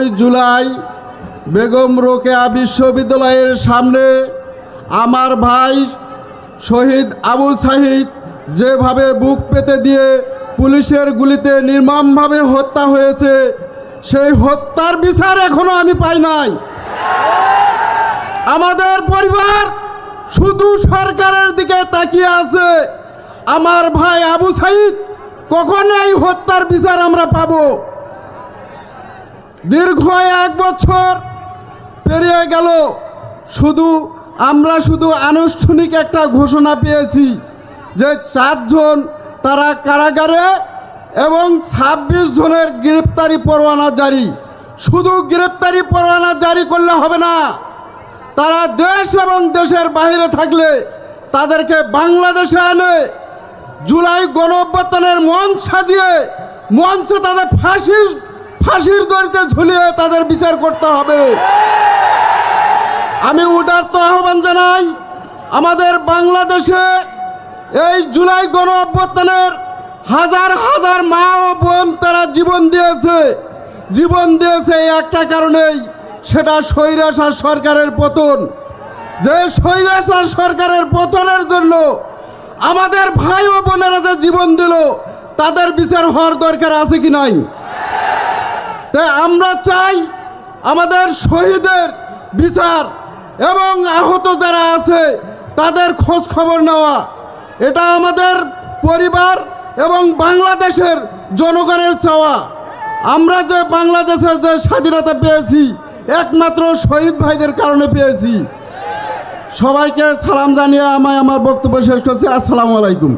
9 জুলাই বেগম রোকেয়া বিশ্ববিদ্যালয়ের সামনে আমার ভাই শহীদ আবু সাঈদ যেভাবে বুক পেতে দিয়ে পুলিশের গুলিতে নির্মমভাবে হত্যা হয়েছে, সেই হত্যার বিচার এখনো আমি পাই নাই। আমাদের পরিবার শুধু সরকারের দিকে তাকিয়ে আছে। আমার ভাই আবু সাঈদ কখন এই হত্যার বিচার আমরা পাব? দীর্ঘ 1 বছর পেরিয়ে গেল, আমরা শুধু আনুষ্ঠানিক একটা ঘোষণা পেয়েছি যে 4 জন তারা কারাগারে এবং 26 জনের গ্রেপ্তারি পরোয়ানা জারি। শুধু গ্রেপ্তারি পরোয়ানা জারি করলে হবে না, তারা দেশ এবং দেশের বাইরে থাকলে তাদেরকে বাংলাদেশে এনে জুলাই গণঅভ্যুত্থানের মঞ্চ সাজিয়ে মঞ্চে তাদের ফাঁসির দড়িতে ঝুলিয়ে তাদের বিচার করতে হবে। আমি উদারত আহ্বান জানাই, আমাদের বাংলাদেশে এই জুলাই গণঅভ্যুত্থানের হাজার হাজার মা ও বোন তারা জীবন দিয়েছে এই একটা কারণেই, সেটা স্বৈরাচার সরকারের পতন। যে স্বৈরাচার সরকারের পতনের জন্য আমাদের ভাই ও বোনেরা যে জীবন দিল, তাদের বিচার হওয়ার দরকার আছে কি নাই? তাই আমরা চাই আমাদের শহীদের বিচার এবং আহত যারা আছে তাদের খোঁজ খবর নেওয়া। এটা আমাদের পরিবার এবং বাংলাদেশের জনগণের চাওয়া। আমরা যে বাংলাদেশের যে স্বাধীনতা পেয়েছি একমাত্র শহীদ ভাইদের কারণে পেয়েছি। সবাইকে সালাম জানিয়ে আমার বক্তব্য শেষ করছি। আসসালামু আলাইকুম।